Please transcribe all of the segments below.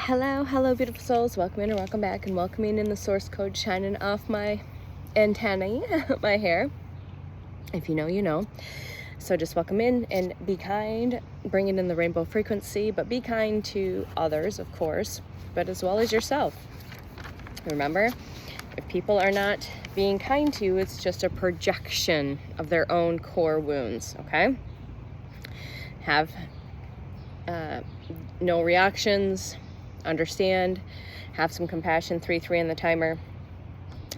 Hello, beautiful souls. Welcome in and welcome back, and welcoming in the source code shining off my antennae, my hair. If you know, you know. So just welcome in and be kind, bringing in the rainbow frequency, but be kind to others, of course, but as well as yourself. Remember, if people are not being kind to you, it's just a projection of their own core wounds, okay? Have no reactions. Understand, have some compassion, 3-3 on the timer.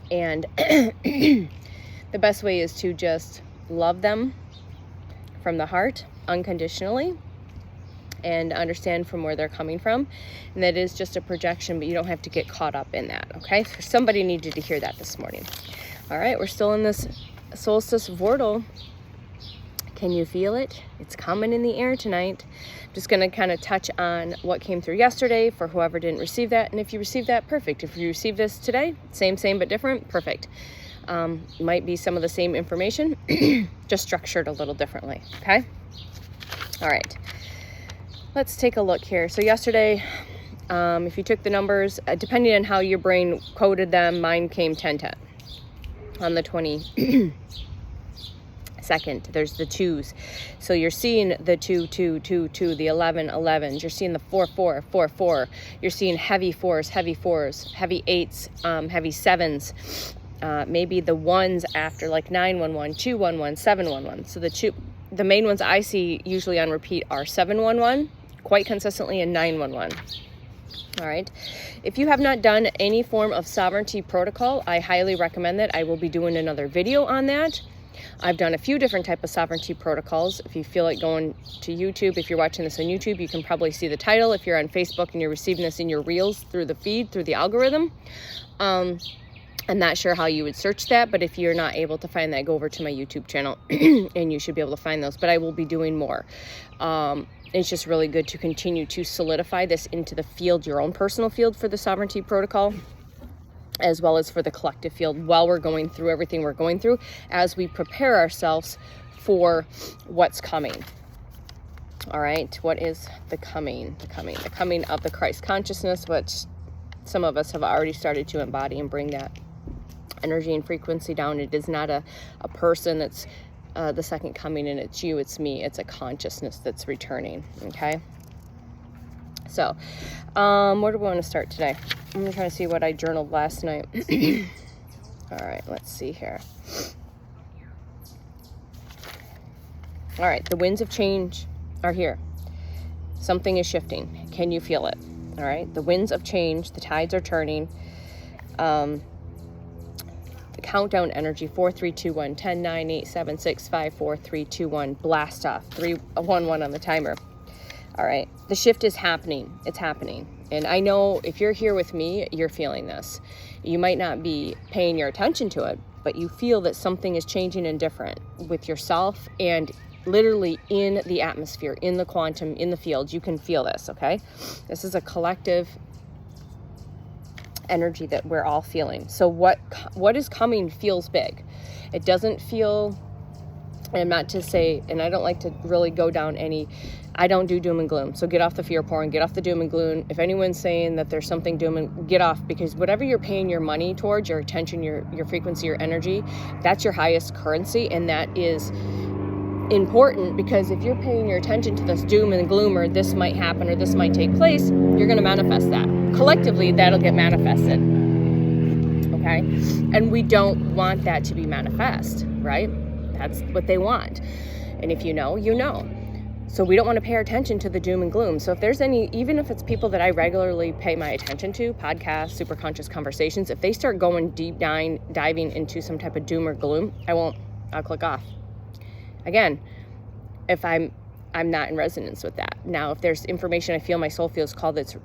And the best way is to just love them from the heart, unconditionally, and understand from where they're coming from. And that is just a projection, but you don't have to get caught up in that, okay? So somebody needed to hear that this morning. All right, we're still in this solstice vortal. Can you feel it? It's coming in the air tonight. Just going to kind of touch on what came through yesterday for whoever didn't receive that. And if you received that, perfect. If you received this today, same but different, perfect. Might be some of the same information, just structured a little differently, okay? All right. Let's take a look here. So yesterday, if you took the numbers, depending on how your brain coded them, mine came 10-10 on the 22nd. There's the 2s. So you're seeing the 2, the 11s. You're seeing the 4. You're seeing heavy 4s, heavy 8s, heavy 7s. Maybe the 1s after, like 911, 211, 711. So the main ones I see usually on repeat are 711, quite consistently, and 911. All right. If you have not done any form of sovereignty protocol, I highly recommend that. I will be doing another video on that. I've done a few different type of sovereignty protocols. If you feel like going to YouTube, if you're watching this on YouTube, you can probably see the title. If you're on Facebook and you're receiving this in your reels through the feed, through the algorithm, I'm not sure how you would search that, but if you're not able to find that, go over to my YouTube channel and you should be able to find those, but I will be doing more. It's just really good to continue to solidify this into the field, your own personal field for the sovereignty protocol, as well as for the collective field while we're going through everything we're going through as we prepare ourselves for what's coming. All right, what is the coming? The coming of the Christ consciousness, which some of us have already started to embody and bring that energy and frequency down. It is not a person that's the second coming, and it's you, it's me, it's a consciousness that's returning, okay? So, where do we want to start today? I'm going to try to see what I journaled last night. All right, let's see here. All right, the winds of change are here. Something is shifting. Can you feel it? All right, the winds of change, the tides are turning. The countdown energy, 4, 3, 2, 1, 10, 9, 8, 7, 6, 5, 4, 3, 2, 1, blast off, 3, 1, 1 on the timer. All right, the shift is happening. It's happening. And I know if you're here with me, you're feeling this. You might not be paying your attention to it, but you feel that something is changing and different with yourself and literally in the atmosphere, in the quantum, in the field. You can feel this, okay? This is a collective energy that we're all feeling. So what is coming feels big. It doesn't feel, and not to say, and I don't like to really go down I don't do doom and gloom. So get off the fear porn, get off the doom and gloom. If anyone's saying that there's something doom and get off, because whatever you're paying your money towards, your attention, your frequency, your energy, that's your highest currency. And that is important, because if you're paying your attention to this doom and gloom, or this might happen, or this might take place, you're going to manifest that. Collectively, that'll get manifested. Okay? And we don't want that to be manifest, right? That's what they want. And if you know, you know. So we don't want to pay our attention to the doom and gloom. So if there's any, even if it's people that I regularly pay my attention to, podcasts, super conscious conversations, if they start going deep diving into some type of doom or gloom, I'll click off. Again, if I'm not in resonance with that. Now, if there's information I feel my soul feels called that's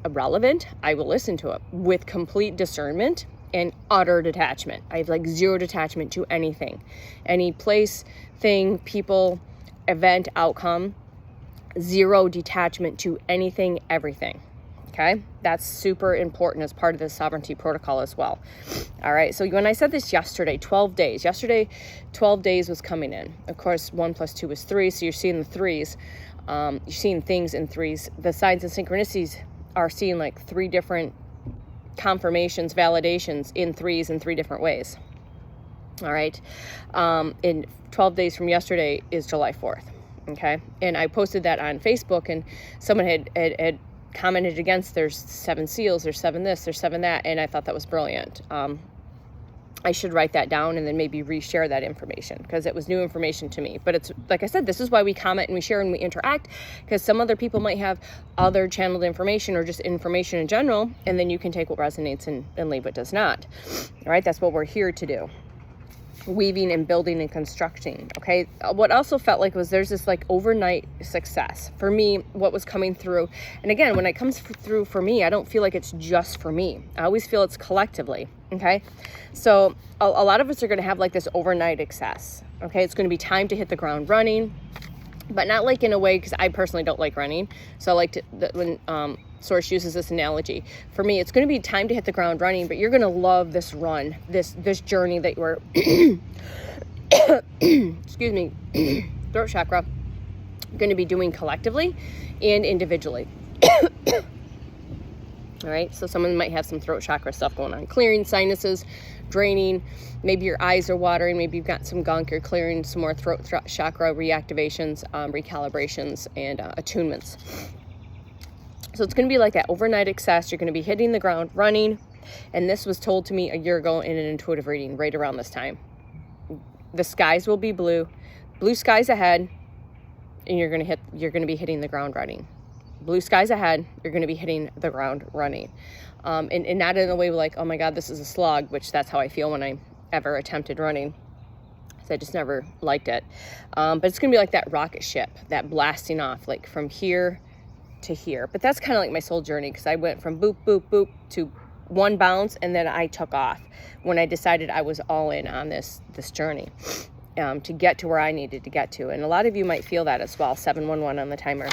irrelevant, I will listen to it with complete discernment and utter detachment. I have like zero detachment to anything, any place, thing, people, event, outcome, zero detachment to anything, everything. Okay, that's super important as part of the sovereignty protocol as well. All right, so when I said this yesterday, 12 days. Yesterday, 12 days was coming in. Of course, 1 + 2 is 3, so you're seeing the threes. You're seeing things in threes. The signs and synchronicities are seeing like 3 different confirmations, validations in 3s in 3 different ways. All right. In 12 days from yesterday is July 4th. Okay. And I posted that on Facebook, and someone had commented against, there's 7 seals, there's 7 this, there's 7 that. And I thought that was brilliant. I should write that down and then maybe reshare that information, because it was new information to me. But it's, like I said, this is why we comment and we share and we interact, because some other people might have other channeled information or just information in general, and then you can take what resonates and leave what does not. All right, that's what we're here to do. Weaving and building and constructing. Okay, what also felt like was there's this like overnight success for me, what was coming through. And again, when it comes through for me, I don't feel like it's just for me. I always feel it's collectively. Okay, so a lot of us are going to have like this overnight success. Okay, it's going to be time to hit the ground running, but not like in a way, because I personally don't like running. So I like to, when Source uses this analogy, for me, it's going to be time to hit the ground running, but you're going to love this run, this journey that you're, excuse me, throat chakra, going to be doing collectively and individually. All right, so someone might have some throat chakra stuff going on, clearing sinuses, draining, maybe your eyes are watering, maybe you've got some gunk, you're clearing some more throat chakra reactivations, recalibrations, and attunements. So it's going to be like that overnight success. You're going to be hitting the ground running. And this was told to me a year ago in an intuitive reading right around this time. The skies will be blue skies ahead, and you're going to be hitting the ground running. Blue skies ahead, you're going to be hitting the ground running. And not in a way like, oh my God, this is a slog, which that's how I feel when I ever attempted running. So I just never liked it. But it's going to be like that rocket ship, that blasting off, like from here to here. But that's kind of like my soul journey, because I went from boop, boop, boop to one bounce, and then I took off when I decided I was all in on this journey to get to where I needed to get to. And a lot of you might feel that as well. 711 on the timer.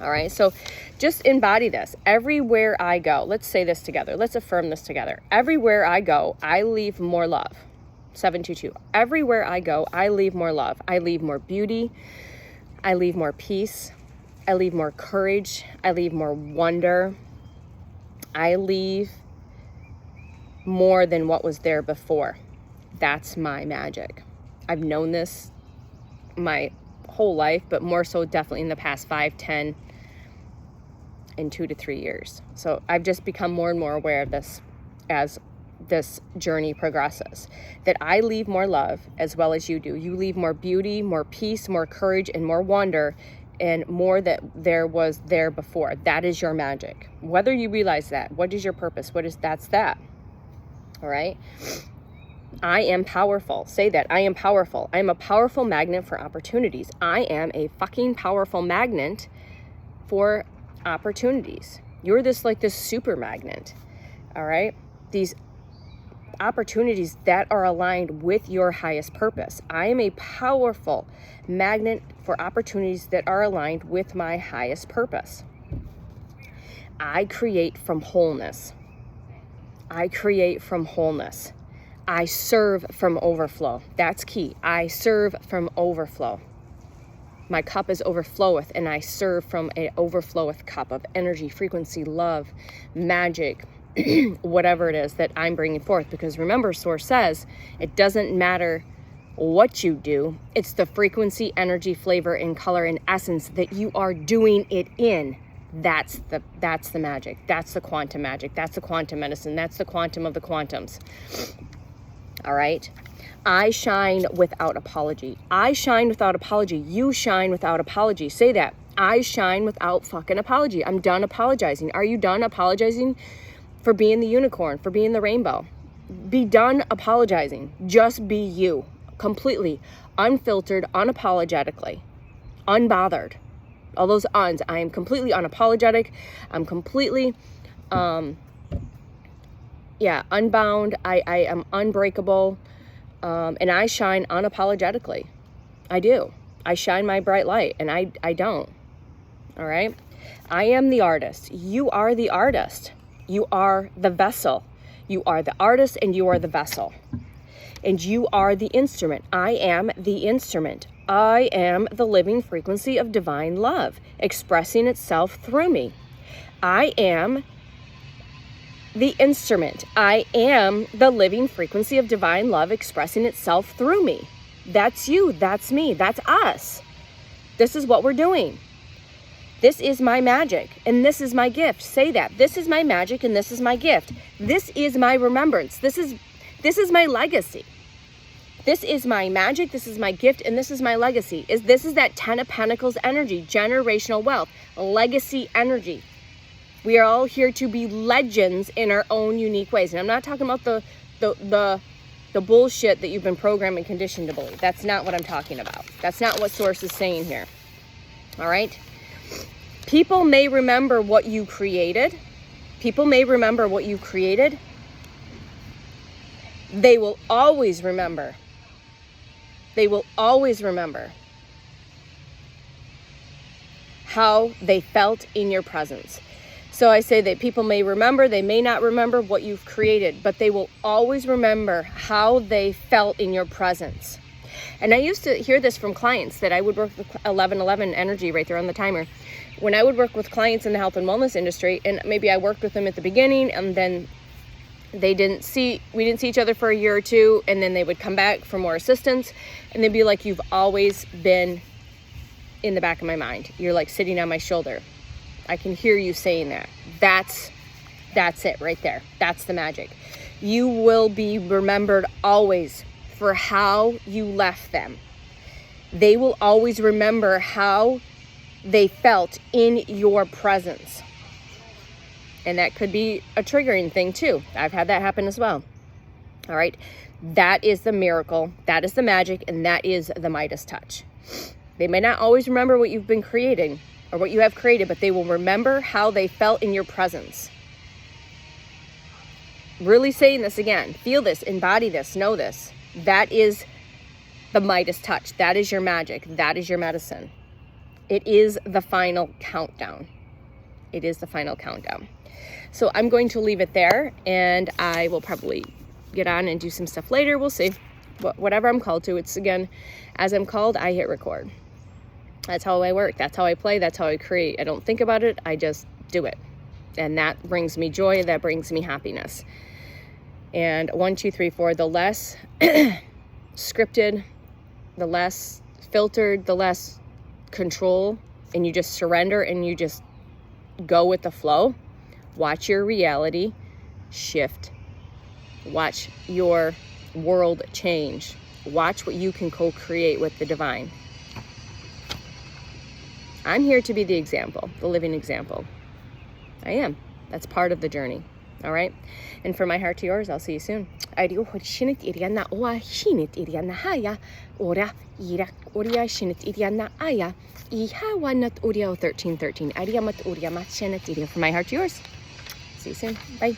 All right, so just embody this. Everywhere I go, let's say this together. Let's affirm this together. Everywhere I go, I leave more love. 722. Everywhere I go, I leave more love. I leave more beauty. I leave more peace. I leave more courage. I leave more wonder. I leave more than what was there before. That's my magic. I've known this my whole life, but more so definitely in the past 5, 10, and 2 to 3 years. So I've just become more and more aware of this as this journey progresses, that I leave more love as well as you do. You leave more beauty, more peace, more courage, and more wonder, and more that there was there before. That is your magic. Whether you realize that, what is your purpose? That's that. All right. I am powerful. Say that. I am powerful. I am a powerful magnet for opportunities. I am a fucking powerful magnet for opportunities. You're this super magnet. All right. These opportunities that are aligned with your highest purpose. I am a powerful magnet for opportunities that are aligned with my highest purpose. I create from wholeness. I create from wholeness. I serve from overflow. That's key. I serve from overflow. My cup is overfloweth, and I serve from an overfloweth cup of energy, frequency, love, magic, whatever it is that I'm bringing forth. Because remember, Source says it doesn't matter what you do. It's the frequency, energy, flavor, and color and essence that you are doing it in. That's the magic. That's the quantum magic. That's the quantum medicine. That's the quantum of the quantums. All right. I shine without apology. I shine without apology. You shine without apology. Say that. I shine without fucking apology. I'm done apologizing. Are you done apologizing for being the unicorn, for being the rainbow? Be done apologizing. Just be you. Completely. Unfiltered, unapologetically. Unbothered. All those uns. I am completely unapologetic. I'm completely, unbound. I am unbreakable. And I shine unapologetically. I do. I shine my bright light, and I don't. All right. I am the artist. You are the artist. You are the vessel. You are the artist, and you are the vessel. And you are the instrument. I am the instrument. I am the living frequency of divine love, expressing itself through me. I am the instrument. I am the living frequency of divine love expressing itself through me. That's you, that's me, that's us. This is what we're doing. This is my magic and this is my gift. Say that. This is my magic and this is my gift. This is my remembrance. This is my legacy. This is my magic, this is my gift, and this is my legacy. This is that 10 of Pentacles energy, generational wealth, legacy energy. We are all here to be legends in our own unique ways. And I'm not talking about the bullshit that you've been programmed and conditioned to believe. That's not what I'm talking about. That's not what Source is saying here. All right? People may remember what you created. People may remember what you created. They will always remember. They will always remember how they felt in your presence. So I say that people may remember, they may not remember what you've created, but they will always remember how they felt in your presence. And I used to hear this from clients that I would work with 1111 energy right there on the timer. When I would work with clients in the health and wellness industry, and maybe I worked with them at the beginning and then we didn't see each other for a year or two, and then they would come back for more assistance, and they'd be like, you've always been in the back of my mind. You're like sitting on my shoulder. I can hear you saying that. That's it right there. That's the magic. You will be remembered always for how you left them. They will always remember how they felt in your presence. And that could be a triggering thing too. I've had that happen as well. All right. That is the miracle. That is the magic. And that is the Midas touch. They may not always remember what you've been creating or what you have created, but they will remember how they felt in your presence. Really saying this again. Feel this, embody this, know this. That is the Midas touch. That is your magic. That is your medicine. It is the final countdown. It is the final countdown. So I'm going to leave it there, and I will probably get on and do some stuff later. We'll see. Whatever I'm called to. It's, again, as I'm called, I hit record. That's how I work. That's how I play. That's how I create. I don't think about it. I just do it. And that brings me joy. That brings me happiness. And 1, 2, 3, 4, the less scripted, the less filtered, the less control, and you just surrender and you just go with the flow. Watch your reality shift. Watch your world change. Watch what you can co-create with the divine. I'm here to be the example, the living example. I am. That's part of the journey. All right? And from my heart to yours, I'll see you soon. From my heart to yours. See you soon. Bye.